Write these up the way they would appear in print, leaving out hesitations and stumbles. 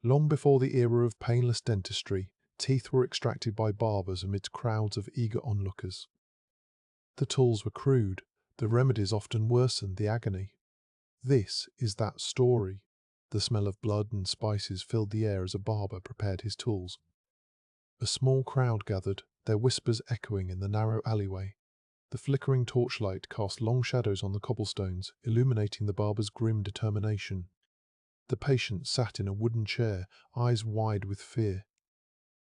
Long before the era of painless dentistry, teeth were extracted by barbers amidst crowds of eager onlookers. The tools were crude, the remedies often worsened the agony. This is that story. The smell of blood and spices filled the air as a barber prepared his tools. A small crowd gathered, their whispers echoing in the narrow alleyway. The flickering torchlight cast long shadows on the cobblestones, illuminating the barber's grim determination. The patient sat in a wooden chair, eyes wide with fear.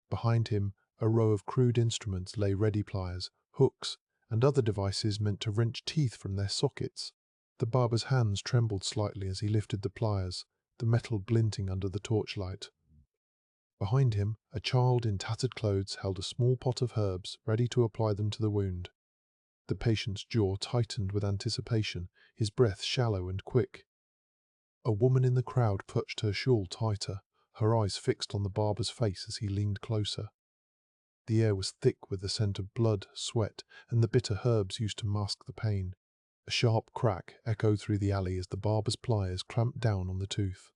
Behind him, a row of crude instruments lay ready pliers, hooks, and other devices meant to wrench teeth from their sockets. The barber's hands trembled slightly as he lifted the pliers, the metal glinting under the torchlight. Behind him, a child in tattered clothes held a small pot of herbs, ready to apply them to the wound. The patient's jaw tightened with anticipation, his breath shallow and quick. A woman in the crowd clutched her shawl tighter, her eyes fixed on the barber's face as he leaned closer. The air was thick with the scent of blood, sweat, and the bitter herbs used to mask the pain. A sharp crack echoed through the alley as the barber's pliers clamped down on the tooth.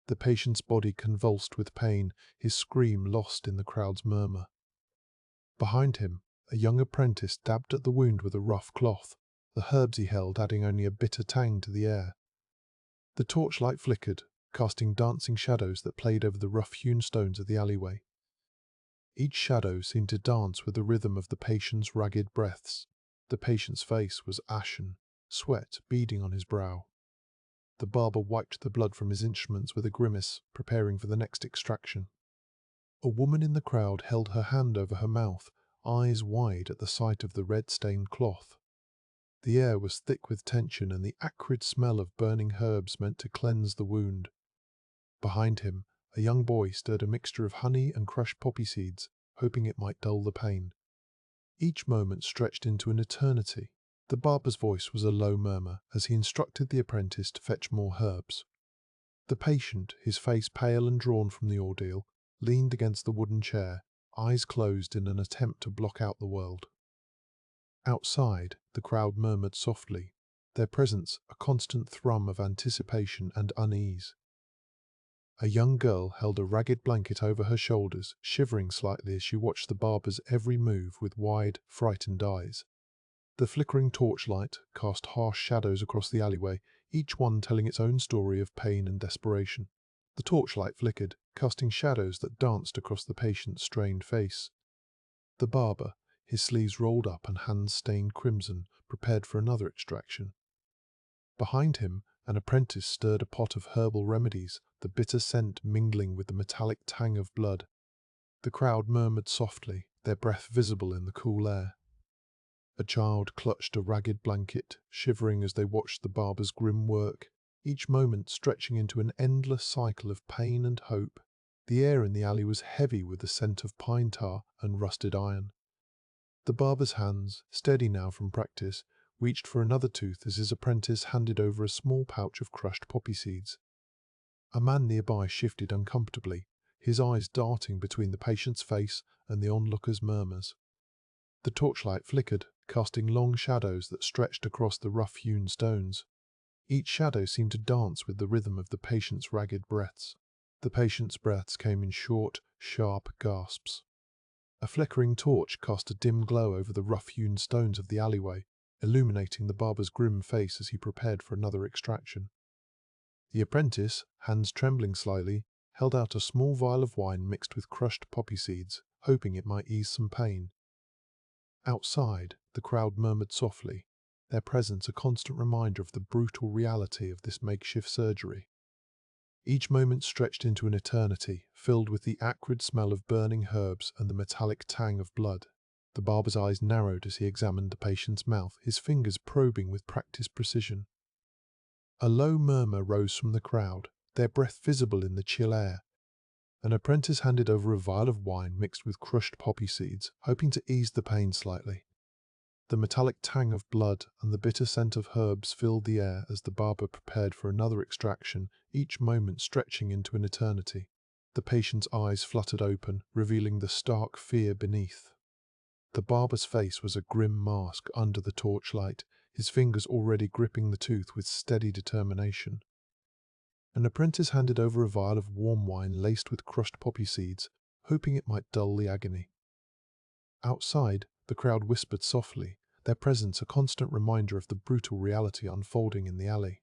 The patient's body convulsed with pain, his scream lost in the crowd's murmur. Behind him, a young apprentice dabbed at the wound with a rough cloth, the herbs he held adding only a bitter tang to the air. The torchlight flickered, casting dancing shadows that played over the rough-hewn stones of the alleyway. Each shadow seemed to dance with the rhythm of the patient's ragged breaths. The patient's face was ashen, sweat beading on his brow. The barber wiped the blood from his instruments with a grimace, preparing for the next extraction. A woman in the crowd held her hand over her mouth, eyes wide at the sight of the red-stained cloth. The air was thick with tension and the acrid smell of burning herbs meant to cleanse the wound. Behind him, a young boy stirred a mixture of honey and crushed poppy seeds, hoping it might dull the pain. Each moment stretched into an eternity. The barber's voice was a low murmur as he instructed the apprentice to fetch more herbs. The patient, his face pale and drawn from the ordeal, leaned against the wooden chair, eyes closed in an attempt to block out the world. Outside, the crowd murmured softly, their presence a constant thrum of anticipation and unease. A young girl held a ragged blanket over her shoulders, shivering slightly as she watched the barber's every move with wide, frightened eyes. The flickering torchlight cast harsh shadows across the alleyway, each one telling its own story of pain and desperation. The torchlight flickered, casting shadows that danced across the patient's strained face. The barber, his sleeves rolled up and hands stained crimson, prepared for another extraction. Behind him, an apprentice stirred a pot of herbal remedies, the bitter scent mingling with the metallic tang of blood. The crowd murmured softly, their breath visible in the cool air. A child clutched a ragged blanket, shivering as they watched the barber's grim work, each moment stretching into an endless cycle of pain and hope. The air in the alley was heavy with the scent of pine tar and rusted iron. The barber's hands, steady now from practice, reached for another tooth as his apprentice handed over a small pouch of crushed poppy seeds. A man nearby shifted uncomfortably, his eyes darting between the patient's face and the onlookers' murmurs. The torchlight flickered, casting long shadows that stretched across the rough-hewn stones. Each shadow seemed to dance with the rhythm of the patient's ragged breaths. The patient's breaths came in short, sharp gasps. A flickering torch cast a dim glow over the rough-hewn stones of the alleyway, illuminating the barber's grim face as he prepared for another extraction. The apprentice, hands trembling slightly, held out a small vial of wine mixed with crushed poppy seeds, hoping it might ease some pain. Outside, the crowd murmured softly, their presence a constant reminder of the brutal reality of this makeshift surgery. Each moment stretched into an eternity, filled with the acrid smell of burning herbs and the metallic tang of blood. The barber's eyes narrowed as he examined the patient's mouth, his fingers probing with practiced precision. A low murmur rose from the crowd, their breath visible in the chill air. An apprentice handed over a vial of wine mixed with crushed poppy seeds, hoping to ease the pain slightly. The metallic tang of blood and the bitter scent of herbs filled the air as the barber prepared for another extraction, each moment stretching into an eternity. The patient's eyes fluttered open, revealing the stark fear beneath. The barber's face was a grim mask under the torchlight, his fingers already gripping the tooth with steady determination. An apprentice handed over a vial of warm wine laced with crushed poppy seeds, hoping it might dull the agony. Outside, the crowd whispered softly, their presence a constant reminder of the brutal reality unfolding in the alley.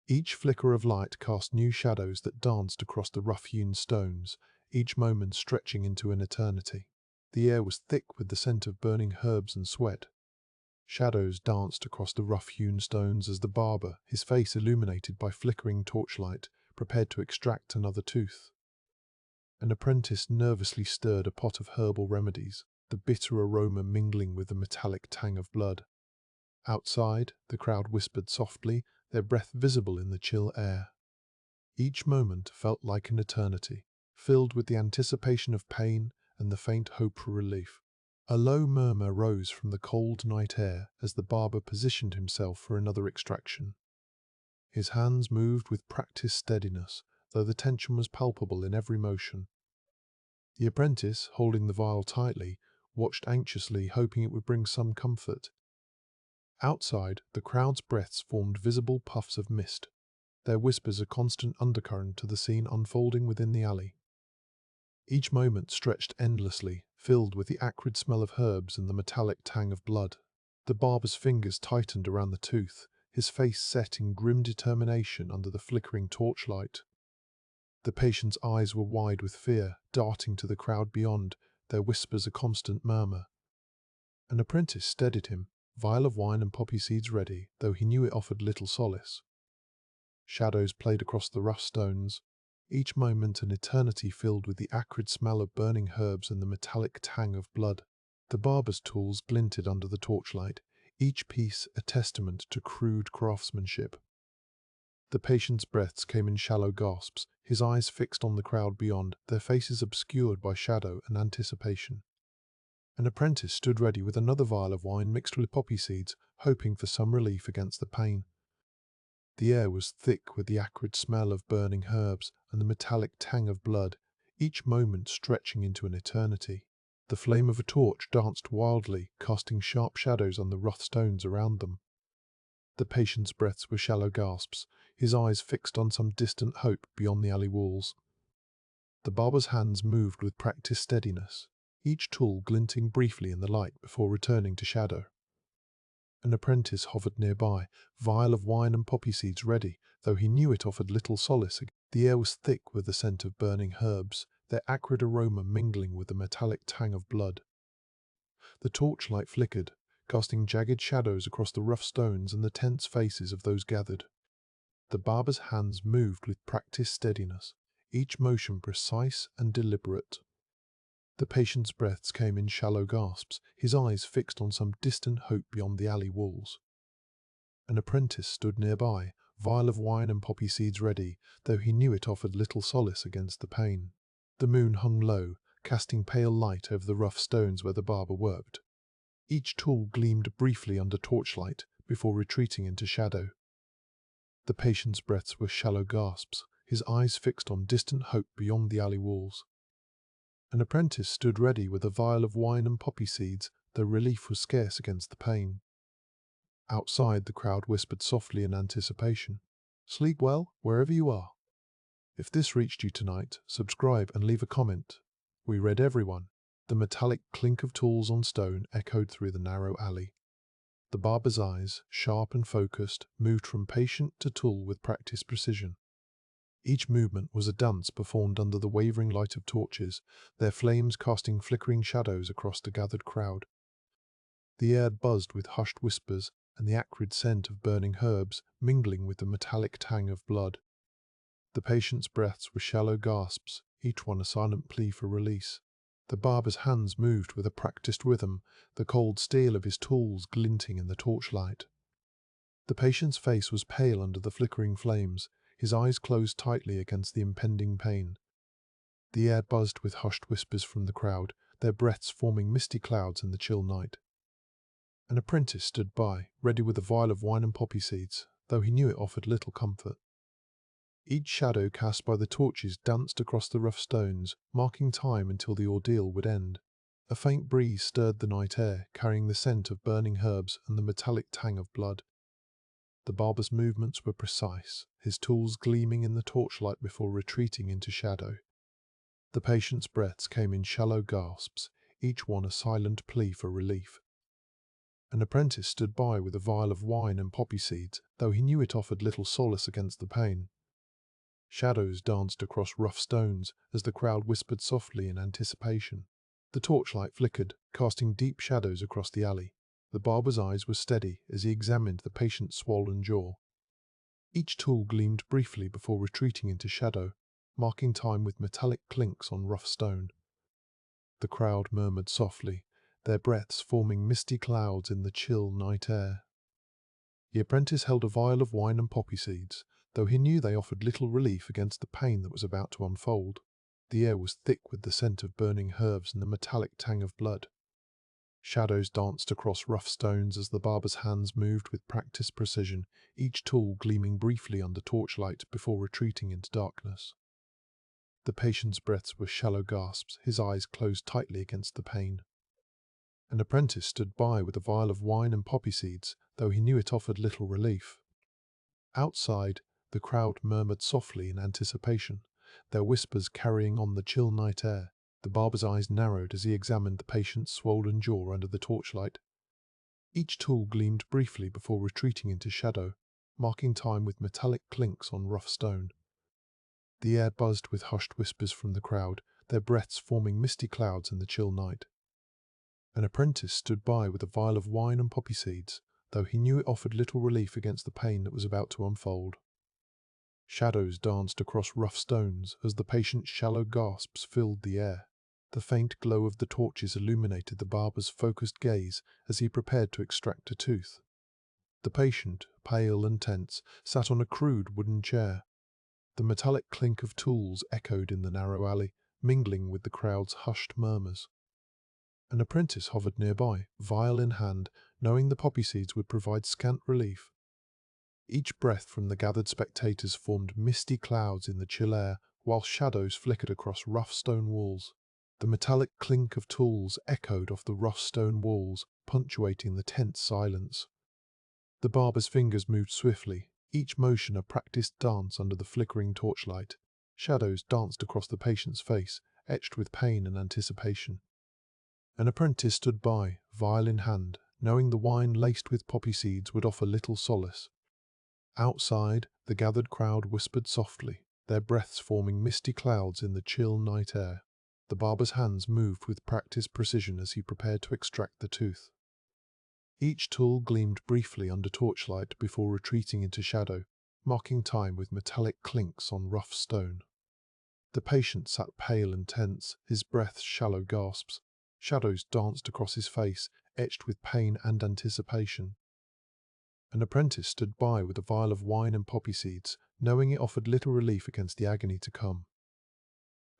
Each flicker of light cast new shadows that danced across the rough-hewn stones, each moment stretching into an eternity. The air was thick with the scent of burning herbs and sweat. Shadows danced across the rough-hewn stones as the barber, his face illuminated by flickering torchlight, prepared to extract another tooth. An apprentice nervously stirred a pot of herbal remedies, the bitter aroma mingling with the metallic tang of blood. Outside, the crowd whispered softly, their breath visible in the chill air. Each moment felt like an eternity, filled with the anticipation of pain and the faint hope for relief. A low murmur rose from the cold night air as the barber positioned himself for another extraction. His hands moved with practiced steadiness, though the tension was palpable in every motion. The apprentice, holding the vial tightly, watched anxiously, hoping it would bring some comfort. Outside, the crowd's breaths formed visible puffs of mist, their whispers a constant undercurrent to the scene unfolding within the alley. Each moment stretched endlessly, filled with the acrid smell of herbs and the metallic tang of blood. The barber's fingers tightened around the tooth, his face set in grim determination under the flickering torchlight. The patient's eyes were wide with fear, darting to the crowd beyond, their whispers a constant murmur. An apprentice steadied him, vial of wine and poppy seeds ready, though he knew it offered little solace. Shadows played across the rough stones, each moment an eternity filled with the acrid smell of burning herbs and the metallic tang of blood. The barber's tools glinted under the torchlight, each piece a testament to crude craftsmanship. The patient's breaths came in shallow gasps, his eyes fixed on the crowd beyond, their faces obscured by shadow and anticipation. An apprentice stood ready with another vial of wine mixed with poppy seeds, hoping for some relief against the pain. The air was thick with the acrid smell of burning herbs and the metallic tang of blood, each moment stretching into an eternity. The flame of a torch danced wildly, casting sharp shadows on the rough stones around them. The patient's breaths were shallow gasps, his eyes fixed on some distant hope beyond the alley walls. The barber's hands moved with practiced steadiness, each tool glinting briefly in the light before returning to shadow. An apprentice hovered nearby, vial of wine and poppy seeds ready, though he knew it offered little solace. The air was thick with the scent of burning herbs, their acrid aroma mingling with the metallic tang of blood. The torchlight flickered, casting jagged shadows across the rough stones and the tense faces of those gathered. The barber's hands moved with practiced steadiness, each motion precise and deliberate. The patient's breaths came in shallow gasps, his eyes fixed on some distant hope beyond the alley walls. An apprentice stood nearby, vial of wine and poppy seeds ready, though he knew it offered little solace against the pain. The moon hung low, casting pale light over the rough stones where the barber worked. Each tool gleamed briefly under torchlight before retreating into shadow. The patient's breaths were shallow gasps, his eyes fixed on distant hope beyond the alley walls. An apprentice stood ready with a vial of wine and poppy seeds, though relief was scarce against the pain. Outside, the crowd whispered softly in anticipation. Sleep well, wherever you are. If this reached you tonight, subscribe and leave a comment. We read everyone. The metallic clink of tools on stone echoed through the narrow alley. The barber's eyes, sharp and focused, moved from patient to tool with practiced precision. Each movement was a dance performed under the wavering light of torches, their flames casting flickering shadows across the gathered crowd. The air buzzed with hushed whispers and the acrid scent of burning herbs mingling with the metallic tang of blood. The patient's breaths were shallow gasps, each one a silent plea for release. The barber's hands moved with a practiced rhythm, the cold steel of his tools glinting in the torchlight. The patient's face was pale under the flickering flames, his eyes closed tightly against the impending pain. The air buzzed with hushed whispers from the crowd, their breaths forming misty clouds in the chill night. An apprentice stood by, ready with a vial of wine and poppy seeds, though he knew it offered little comfort. Each shadow cast by the torches danced across the rough stones, marking time until the ordeal would end. A faint breeze stirred the night air, carrying the scent of burning herbs and the metallic tang of blood. The barber's movements were precise, his tools gleaming in the torchlight before retreating into shadow. The patient's breaths came in shallow gasps, each one a silent plea for relief. An apprentice stood by with a vial of wine and poppy seeds, though he knew it offered little solace against the pain. Shadows danced across rough stones as the crowd whispered softly in anticipation. The torchlight flickered, casting deep shadows across the alley. The barber's eyes were steady as he examined the patient's swollen jaw. Each tool gleamed briefly before retreating into shadow, marking time with metallic clinks on rough stone. The crowd murmured softly, their breaths forming misty clouds in the chill night air. The apprentice held a vial of wine and poppy seeds, though he knew they offered little relief against the pain that was about to unfold. The air was thick with the scent of burning herbs and the metallic tang of blood. Shadows danced across rough stones as the barber's hands moved with practiced precision, each tool gleaming briefly under torchlight before retreating into darkness. The patient's breaths were shallow gasps, his eyes closed tightly against the pain. An apprentice stood by with a vial of wine and poppy seeds, though he knew it offered little relief. Outside, the crowd murmured softly in anticipation, their whispers carrying on the chill night air. The barber's eyes narrowed as he examined the patient's swollen jaw under the torchlight. Each tool gleamed briefly before retreating into shadow, marking time with metallic clinks on rough stone. The air buzzed with hushed whispers from the crowd, their breaths forming misty clouds in the chill night. An apprentice stood by with a vial of wine and poppy seeds, though he knew it offered little relief against the pain that was about to unfold. Shadows danced across rough stones as the patient's shallow gasps filled the air. The faint glow of the torches illuminated the barber's focused gaze as he prepared to extract a tooth. The patient, pale and tense, sat on a crude wooden chair. The metallic clink of tools echoed in the narrow alley, mingling with the crowd's hushed murmurs. An apprentice hovered nearby, vial in hand, knowing the poppy seeds would provide scant relief. Each breath from the gathered spectators formed misty clouds in the chill air, while shadows flickered across rough stone walls. The metallic clink of tools echoed off the rough stone walls, punctuating the tense silence. The barber's fingers moved swiftly, each motion a practiced dance under the flickering torchlight. Shadows danced across the patient's face, etched with pain and anticipation. An apprentice stood by, vial in hand, knowing the wine laced with poppy seeds would offer little solace. Outside, the gathered crowd whispered softly, their breaths forming misty clouds in the chill night air. The barber's hands moved with practiced precision as he prepared to extract the tooth. Each tool gleamed briefly under torchlight before retreating into shadow, marking time with metallic clinks on rough stone. The patient sat pale and tense, his breaths shallow gasps. Shadows danced across his face, etched with pain and anticipation. An apprentice stood by with a vial of wine and poppy seeds, knowing it offered little relief against the agony to come.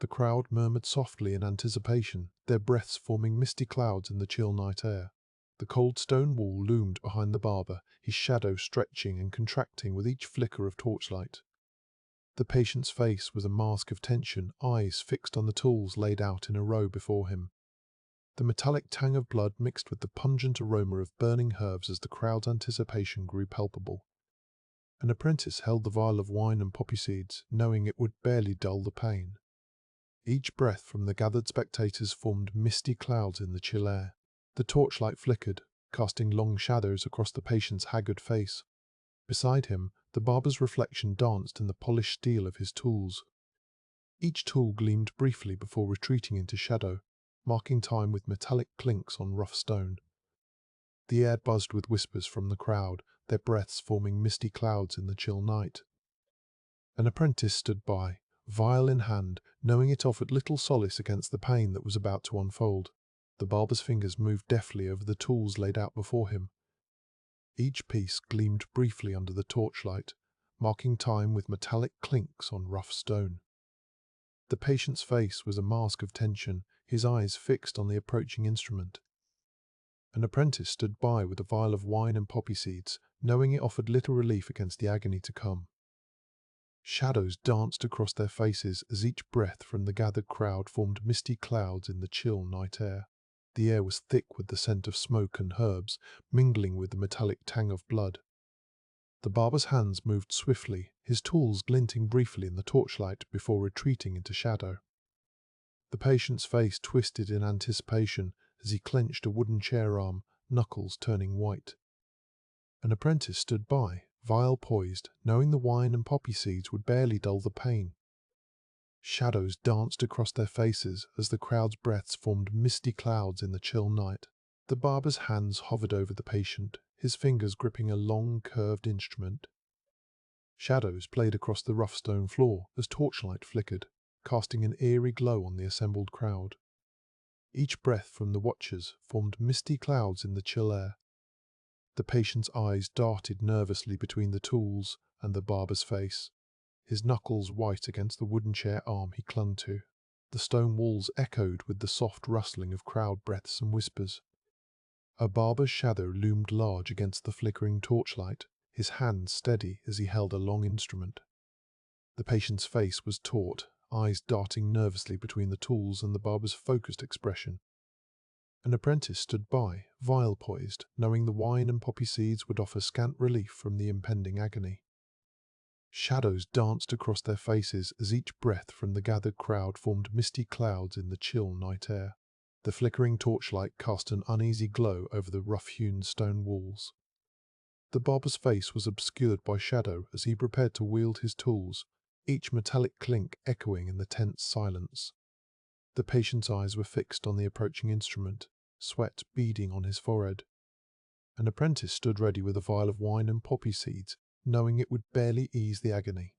The crowd murmured softly in anticipation, their breaths forming misty clouds in the chill night air. The cold stone wall loomed behind the barber, his shadow stretching and contracting with each flicker of torchlight. The patient's face was a mask of tension, eyes fixed on the tools laid out in a row before him. The metallic tang of blood mixed with the pungent aroma of burning herbs as the crowd's anticipation grew palpable. An apprentice held the vial of wine and poppy seeds, knowing it would barely dull the pain. Each breath from the gathered spectators formed misty clouds in the chill air. The torchlight flickered, casting long shadows across the patient's haggard face. Beside him, the barber's reflection danced in the polished steel of his tools. Each tool gleamed briefly before retreating into shadow, marking time with metallic clinks on rough stone. The air buzzed with whispers from the crowd, their breaths forming misty clouds in the chill night. An apprentice stood by, vial in hand, knowing it offered little solace against the pain that was about to unfold. The barber's fingers moved deftly over the tools laid out before him. Each piece gleamed briefly under the torchlight, marking time with metallic clinks on rough stone. The patient's face was a mask of tension, his eyes fixed on the approaching instrument. An apprentice stood by with a vial of wine and poppy seeds, knowing it offered little relief against the agony to come. Shadows danced across their faces as each breath from the gathered crowd formed misty clouds in the chill night air. The air was thick with the scent of smoke and herbs, mingling with the metallic tang of blood. The barber's hands moved swiftly, his tools glinting briefly in the torchlight before retreating into shadow. The patient's face twisted in anticipation as he clenched a wooden chair arm, knuckles turning white. An apprentice stood by, vial poised, knowing the wine and poppy seeds would barely dull the pain. Shadows danced across their faces as the crowd's breaths formed misty clouds in the chill night. The barber's hands hovered over the patient, his fingers gripping a long, curved instrument. Shadows played across the rough stone floor as torchlight flickered, casting an eerie glow on the assembled crowd. Each breath from the watchers formed misty clouds in the chill air. The patient's eyes darted nervously between the tools and the barber's face, his knuckles white against the wooden chair arm he clung to. The stone walls echoed with the soft rustling of crowd breaths and whispers. A barber's shadow loomed large against the flickering torchlight, his hand steady as he held a long instrument. The patient's face was taut, eyes darting nervously between the tools and the barber's focused expression. An apprentice stood by, vial poised, knowing the wine and poppy seeds would offer scant relief from the impending agony. Shadows danced across their faces as each breath from the gathered crowd formed misty clouds in the chill night air. The flickering torchlight cast an uneasy glow over the rough-hewn stone walls. The barber's face was obscured by shadow as he prepared to wield his tools, each metallic clink echoing in the tense silence. The patient's eyes were fixed on the approaching instrument, sweat beading on his forehead. An apprentice stood ready with a vial of wine and poppy seeds, knowing it would barely ease the agony.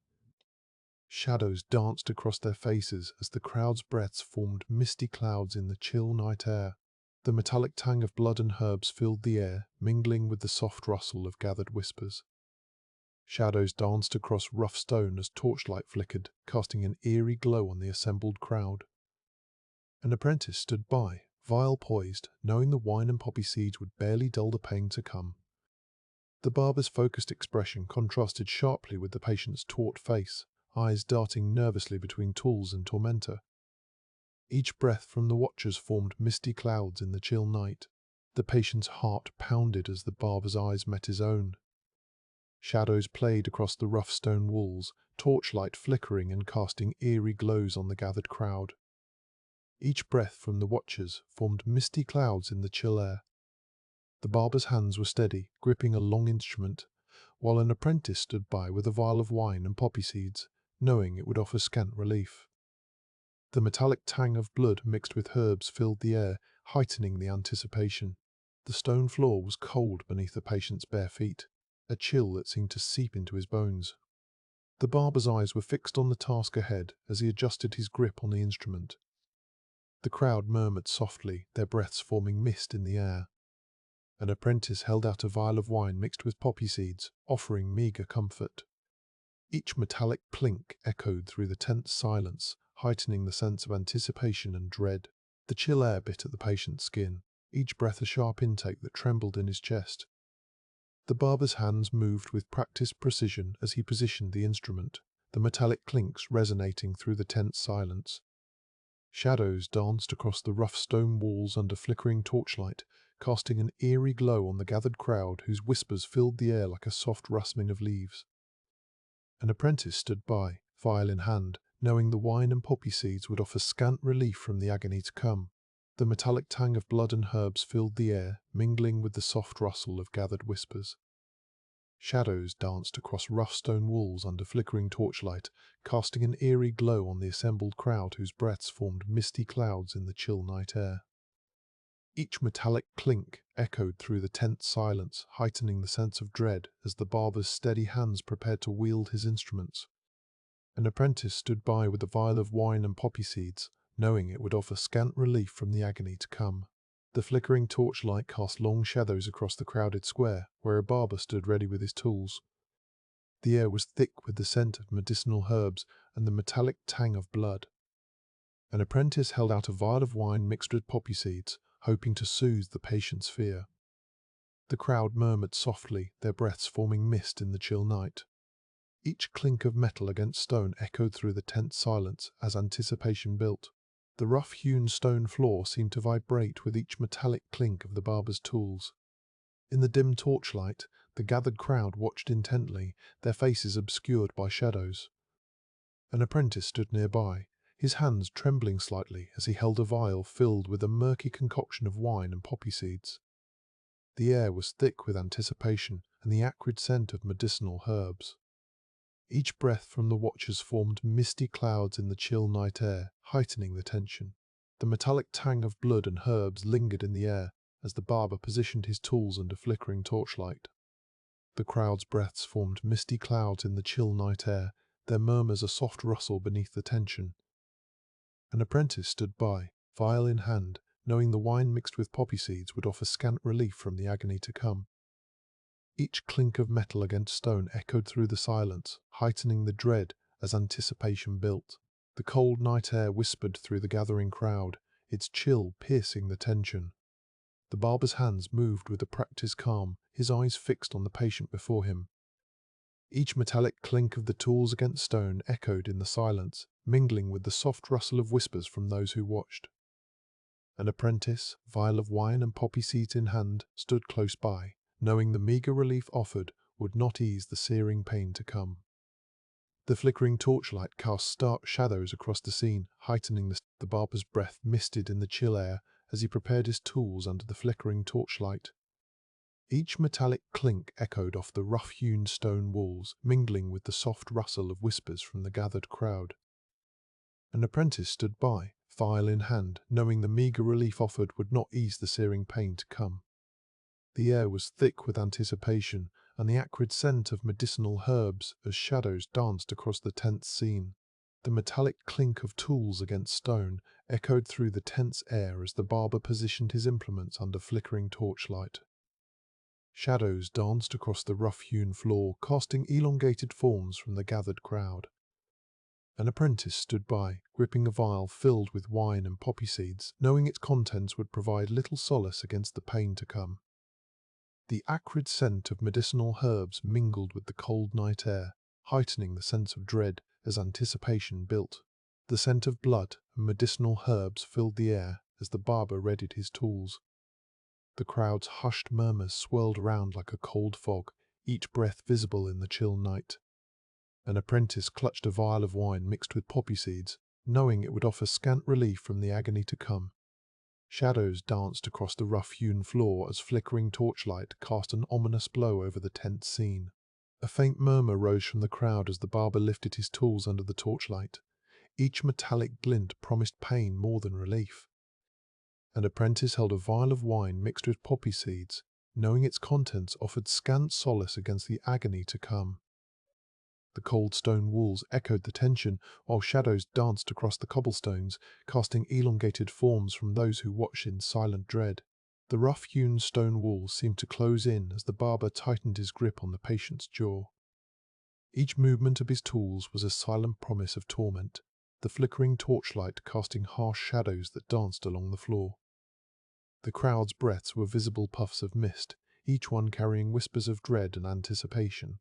Shadows danced across their faces as the crowd's breaths formed misty clouds in the chill night air. The metallic tang of blood and herbs filled the air, mingling with the soft rustle of gathered whispers. Shadows danced across rough stone as torchlight flickered, casting an eerie glow on the assembled crowd. An apprentice stood by, vial poised, knowing the wine and poppy seeds would barely dull the pain to come. The barber's focused expression contrasted sharply with the patient's taut face, eyes darting nervously between tools and tormentor. Each breath from the watchers formed misty clouds in the chill night. The patient's heart pounded as the barber's eyes met his own. Shadows played across the rough stone walls, torchlight flickering and casting eerie glows on the gathered crowd. Each breath from the watchers formed misty clouds in the chill air. The barber's hands were steady, gripping a long instrument, while an apprentice stood by with a vial of wine and poppy seeds, knowing it would offer scant relief. The metallic tang of blood mixed with herbs filled the air, heightening the anticipation. The stone floor was cold beneath the patient's bare feet, a chill that seemed to seep into his bones. The barber's eyes were fixed on the task ahead as he adjusted his grip on the instrument. The crowd murmured softly, their breaths forming mist in the air. An apprentice held out a vial of wine mixed with poppy seeds, offering meagre comfort. Each metallic clink echoed through the tense silence, heightening the sense of anticipation and dread. The chill air bit at the patient's skin, each breath a sharp intake that trembled in his chest. The barber's hands moved with practiced precision as he positioned the instrument, the metallic clinks resonating through the tense silence. Shadows danced across the rough stone walls under flickering torchlight, casting an eerie glow on the gathered crowd whose whispers filled the air like a soft rustling of leaves. An apprentice stood by, vial in hand, knowing the wine and poppy seeds would offer scant relief from the agony to come. The metallic tang of blood and herbs filled the air, mingling with the soft rustle of gathered whispers. Shadows danced across rough stone walls under flickering torchlight, casting an eerie glow on the assembled crowd whose breaths formed misty clouds in the chill night air. Each metallic clink echoed through the tense silence, heightening the sense of dread as the barber's steady hands prepared to wield his instruments. An apprentice stood by with a vial of wine and poppy seeds, knowing it would offer scant relief from the agony to come. The flickering torchlight cast long shadows across the crowded square, where a barber stood ready with his tools. The air was thick with the scent of medicinal herbs and the metallic tang of blood. An apprentice held out a vial of wine mixed with poppy seeds, hoping to soothe the patient's fear. The crowd murmured softly, their breaths forming mist in the chill night. Each clink of metal against stone echoed through the tense silence as anticipation built. The rough-hewn stone floor seemed to vibrate with each metallic clink of the barber's tools. In the dim torchlight, the The gathered crowd watched intently, their faces obscured by shadows. An apprentice stood nearby, his hands trembling slightly as he held a vial filled with a murky concoction of wine and poppy seeds. The air was thick with anticipation and the acrid scent of medicinal herbs. Each breath from the watchers formed misty clouds in the chill night air, heightening the tension. The metallic tang of blood and herbs lingered in the air as the barber positioned his tools under flickering torchlight. The crowd's breaths formed misty clouds in the chill night air, their murmurs a soft rustle beneath the tension. An apprentice stood by, vial in hand, knowing the wine mixed with poppy seeds would offer scant relief from the agony to come. Each clink of metal against stone echoed through the silence, heightening the dread as anticipation built. The cold night air whispered through the gathering crowd, its chill piercing the tension. The barber's hands moved with a practiced calm, his eyes fixed on the patient before him. Each metallic clink of the tools against stone echoed in the silence, mingling with the soft rustle of whispers from those who watched. An apprentice, vial of wine and poppy seeds in hand, stood close by, knowing the meagre relief offered would not ease the searing pain to come. The flickering torchlight cast stark shadows across the scene, heightening the barber's breath misted in the chill air as he prepared his tools under the flickering torchlight. Each metallic clink echoed off the rough-hewn stone walls, mingling with the soft rustle of whispers from the gathered crowd. An apprentice stood by, vial in hand, knowing the meagre relief offered would not ease the searing pain to come. The air was thick with anticipation and the acrid scent of medicinal herbs as shadows danced across the tense scene. The metallic clink of tools against stone echoed through the tense air as the barber positioned his implements under flickering torchlight. Shadows danced across the rough-hewn floor, casting elongated forms from the gathered crowd. An apprentice stood by, gripping a vial filled with wine and poppy seeds, knowing its contents would provide little solace against the pain to come. The acrid scent of medicinal herbs mingled with the cold night air, heightening the sense of dread as anticipation built. The scent of blood and medicinal herbs filled the air as the barber readied his tools. The crowd's hushed murmurs swirled around like a cold fog, each breath visible in the chill night. An apprentice clutched a vial of wine mixed with poppy seeds, knowing it would offer scant relief from the agony to come. Shadows danced across the rough-hewn floor as flickering torchlight cast an ominous glow over the tense scene. A faint murmur rose from the crowd as the barber lifted his tools under the torchlight. Each metallic glint promised pain more than relief. An apprentice held a vial of wine mixed with poppy seeds, knowing its contents offered scant solace against the agony to come. The cold stone walls echoed the tension, while shadows danced across the cobblestones, casting elongated forms from those who watched in silent dread. The rough-hewn stone walls seemed to close in as the barber tightened his grip on the patient's jaw. Each movement of his tools was a silent promise of torment, the flickering torchlight casting harsh shadows that danced along the floor. The crowd's breaths were visible puffs of mist, each one carrying whispers of dread and anticipation.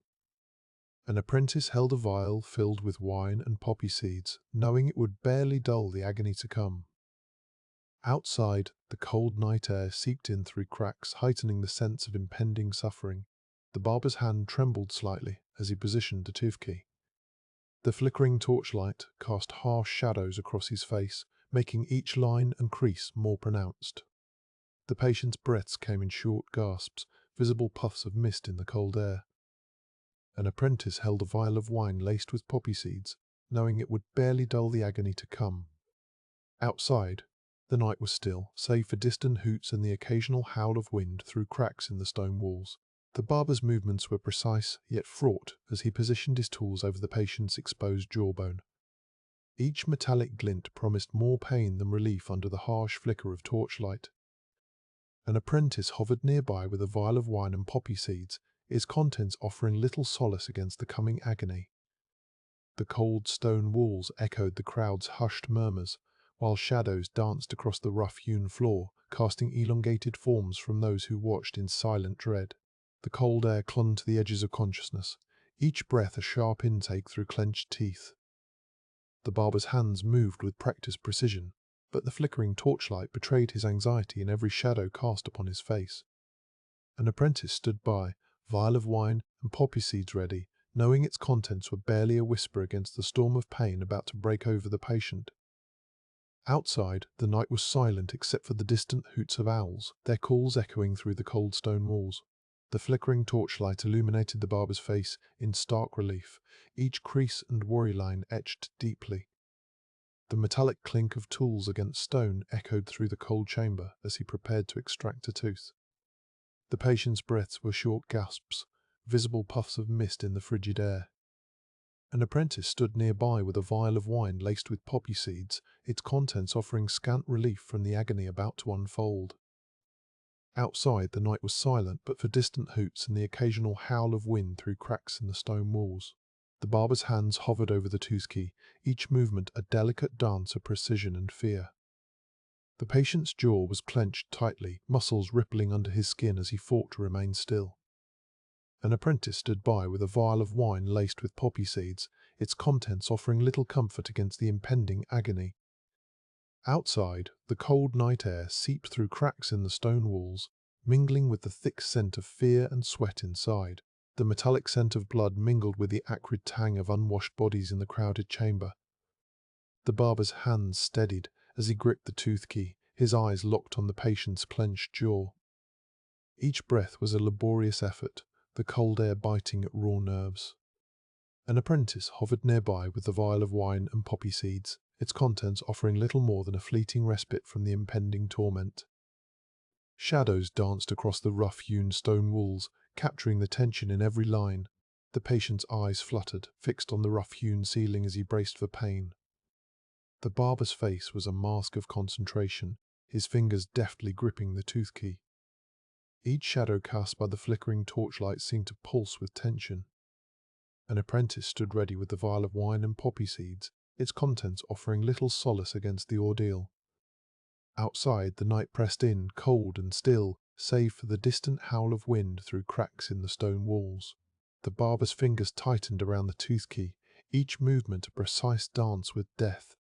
An apprentice held a vial filled with wine and poppy seeds, knowing it would barely dull the agony to come. Outside, the cold night air seeped in through cracks, heightening the sense of impending suffering. The barber's hand trembled slightly as he positioned the tooth key. The flickering torchlight cast harsh shadows across his face, making each line and crease more pronounced. The patient's breaths came in short gasps, visible puffs of mist in the cold air. An apprentice held a vial of wine laced with poppy seeds, knowing it would barely dull the agony to come. Outside, the night was still, save for distant hoots and the occasional howl of wind through cracks in the stone walls. The barber's movements were precise, yet fraught, as he positioned his tools over the patient's exposed jawbone. Each metallic glint promised more pain than relief under the harsh flicker of torchlight. An apprentice hovered nearby with a vial of wine and poppy seeds, its contents offering little solace against the coming agony. The cold stone walls echoed the crowd's hushed murmurs, while shadows danced across the rough-hewn floor, casting elongated forms from those who watched in silent dread. The cold air clung to the edges of consciousness, each breath a sharp intake through clenched teeth. The barber's hands moved with practiced precision, but the flickering torchlight betrayed his anxiety in every shadow cast upon his face. An apprentice stood by, vial of wine, and poppy seeds ready, knowing its contents were barely a whisper against the storm of pain about to break over the patient. Outside, the night was silent except for the distant hoots of owls, their calls echoing through the cold stone walls. The flickering torchlight illuminated the barber's face in stark relief, each crease and worry line etched deeply. The metallic clink of tools against stone echoed through the cold chamber as he prepared to extract a tooth. The patient's breaths were short gasps, visible puffs of mist in the frigid air. An apprentice stood nearby with a vial of wine laced with poppy seeds, its contents offering scant relief from the agony about to unfold. Outside, the night was silent but for distant hoots and the occasional howl of wind through cracks in the stone walls. The barber's hands hovered over the tooth key, each movement a delicate dance of precision and fear. The patient's jaw was clenched tightly, muscles rippling under his skin as he fought to remain still. An apprentice stood by with a vial of wine laced with poppy seeds, its contents offering little comfort against the impending agony. Outside, the cold night air seeped through cracks in the stone walls, mingling with the thick scent of fear and sweat inside. The metallic scent of blood mingled with the acrid tang of unwashed bodies in the crowded chamber. The barber's hands steadied as he gripped the tooth key, his eyes locked on the patient's clenched jaw. Each breath was a laborious effort, the cold air biting at raw nerves. An apprentice hovered nearby with the vial of wine and poppy seeds, its contents offering little more than a fleeting respite from the impending torment. Shadows danced across the rough-hewn stone walls, capturing the tension in every line. The patient's eyes fluttered, fixed on the rough-hewn ceiling as he braced for pain. The barber's face was a mask of concentration, his fingers deftly gripping the tooth key. Each shadow cast by the flickering torchlight seemed to pulse with tension. An apprentice stood ready with the vial of wine and poppy seeds, its contents offering little solace against the ordeal. Outside, the night pressed in, cold and still, save for the distant howl of wind through cracks in the stone walls. The barber's fingers tightened around the tooth key, each movement a precise dance with death.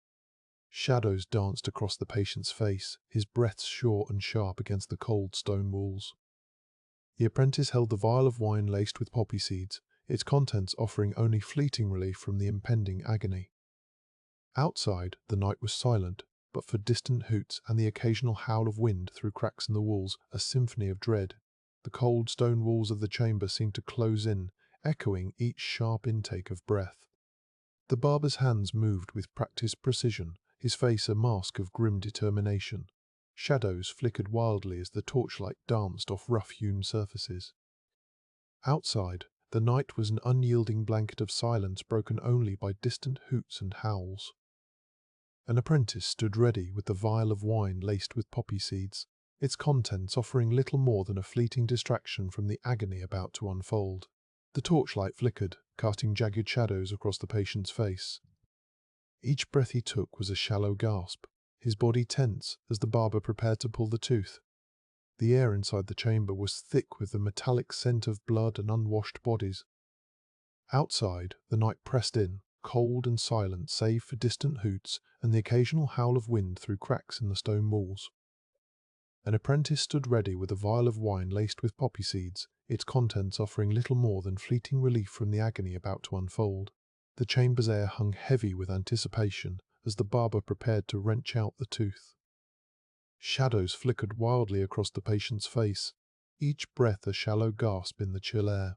Shadows danced across the patient's face, his breaths short and sharp against the cold stone walls. The apprentice held the vial of wine laced with poppy seeds, its contents offering only fleeting relief from the impending agony. Outside, the night was silent, but for distant hoots and the occasional howl of wind through cracks in the walls, a symphony of dread. The cold stone walls of the chamber seemed to close in, echoing each sharp intake of breath. The barber's hands moved with practiced precision, his face a mask of grim determination. Shadows flickered wildly as the torchlight danced off rough-hewn surfaces. Outside, the night was an unyielding blanket of silence broken only by distant hoots and howls. An apprentice stood ready with the vial of wine laced with poppy seeds, its contents offering little more than a fleeting distraction from the agony about to unfold. The torchlight flickered, casting jagged shadows across the patient's face. Each breath he took was a shallow gasp, his body tense as the barber prepared to pull the tooth. The air inside the chamber was thick with the metallic scent of blood and unwashed bodies. Outside, the night pressed in, cold and silent save for distant hoots and the occasional howl of wind through cracks in the stone walls. An apprentice stood ready with a vial of wine laced with poppy seeds, its contents offering little more than fleeting relief from the agony about to unfold. The chamber's air hung heavy with anticipation as the barber prepared to wrench out the tooth. Shadows flickered wildly across the patient's face, each breath a shallow gasp in the chill air.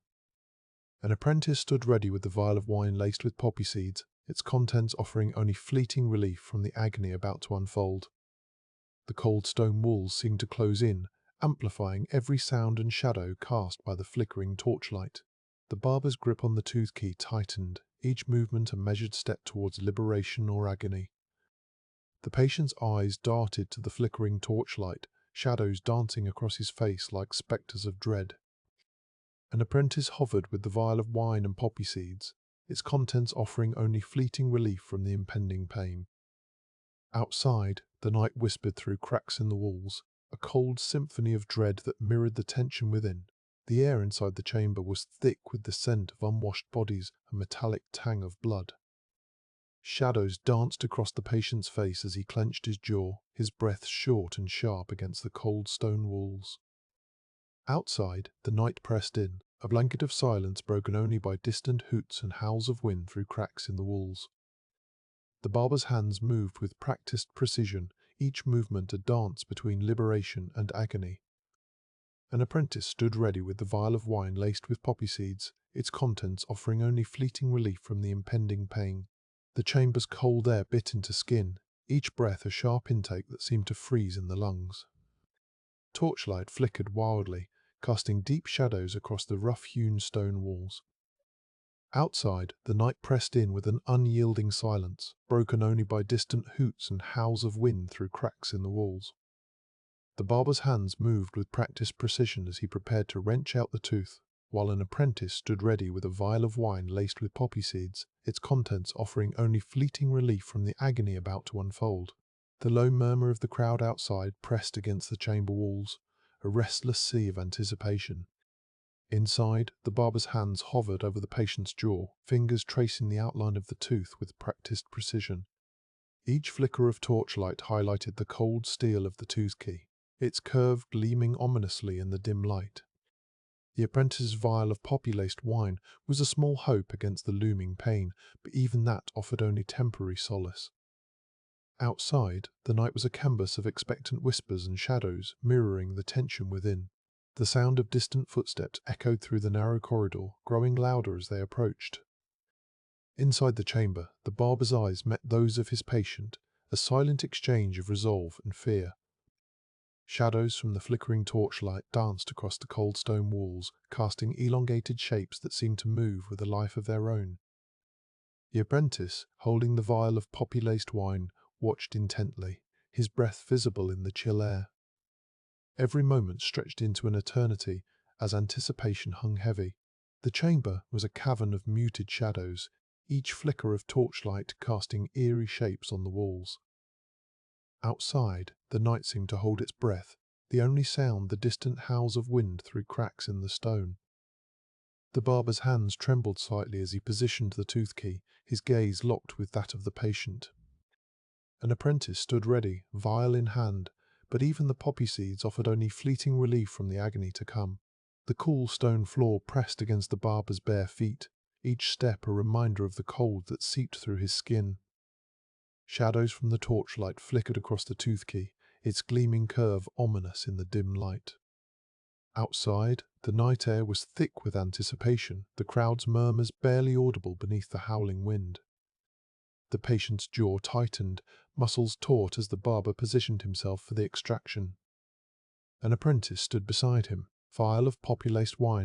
An apprentice stood ready with the vial of wine laced with poppy seeds, its contents offering only fleeting relief from the agony about to unfold. The cold stone walls seemed to close in, amplifying every sound and shadow cast by the flickering torchlight. The barber's grip on the tooth key tightened, each movement a measured step towards liberation or agony. The patient's eyes darted to the flickering torchlight, shadows dancing across his face like spectres of dread. An apprentice hovered with the vial of wine and poppy seeds, its contents offering only fleeting relief from the impending pain. Outside, the night whispered through cracks in the walls, a cold symphony of dread that mirrored the tension within. The air inside the chamber was thick with the scent of unwashed bodies and metallic tang of blood. Shadows danced across the patient's face as he clenched his jaw, his breath short and sharp against the cold stone walls. Outside, the night pressed in, a blanket of silence broken only by distant hoots and howls of wind through cracks in the walls. The barber's hands moved with practiced precision, each movement a dance between liberation and agony. An apprentice stood ready with the vial of wine laced with poppy seeds, its contents offering only fleeting relief from the impending pain. The chamber's cold air bit into skin, each breath a sharp intake that seemed to freeze in the lungs. Torchlight flickered wildly, casting deep shadows across the rough-hewn stone walls. Outside, the night pressed in with an unyielding silence, broken only by distant hoots and howls of wind through cracks in the walls. The barber's hands moved with practiced precision as he prepared to wrench out the tooth, while an apprentice stood ready with a vial of wine laced with poppy seeds, its contents offering only fleeting relief from the agony about to unfold. The low murmur of the crowd outside pressed against the chamber walls, a restless sea of anticipation. Inside, the barber's hands hovered over the patient's jaw, fingers tracing the outline of the tooth with practiced precision. Each flicker of torchlight highlighted the cold steel of the tooth key, its curve gleaming ominously in the dim light. The apprentice's vial of poppy-laced wine was a small hope against the looming pain, but even that offered only temporary solace. Outside, the night was a canvas of expectant whispers and shadows, mirroring the tension within. The sound of distant footsteps echoed through the narrow corridor, growing louder as they approached. Inside the chamber, the barber's eyes met those of his patient, a silent exchange of resolve and fear. Shadows from the flickering torchlight danced across the cold stone walls, casting elongated shapes that seemed to move with a life of their own. The apprentice, holding the vial of poppy-laced wine, watched intently, his breath visible in the chill air. Every moment stretched into an eternity as anticipation hung heavy. The chamber was a cavern of muted shadows, each flicker of torchlight casting eerie shapes on the walls. Outside, the night seemed to hold its breath, the only sound the distant howls of wind through cracks in the stone. The barber's hands trembled slightly as he positioned the tooth key, his gaze locked with that of the patient. An apprentice stood ready, vial in hand, but even the poppy seeds offered only fleeting relief from the agony to come. The cool stone floor pressed against the barber's bare feet, each step a reminder of the cold that seeped through his skin. Shadows from the torchlight flickered across the tooth key, its gleaming curve ominous in the dim light. Outside, the night air was thick with anticipation, the crowd's murmurs barely audible beneath the howling wind. The patient's jaw tightened, muscles taut as the barber positioned himself for the extraction. An apprentice stood beside him, vial of poppy-laced wine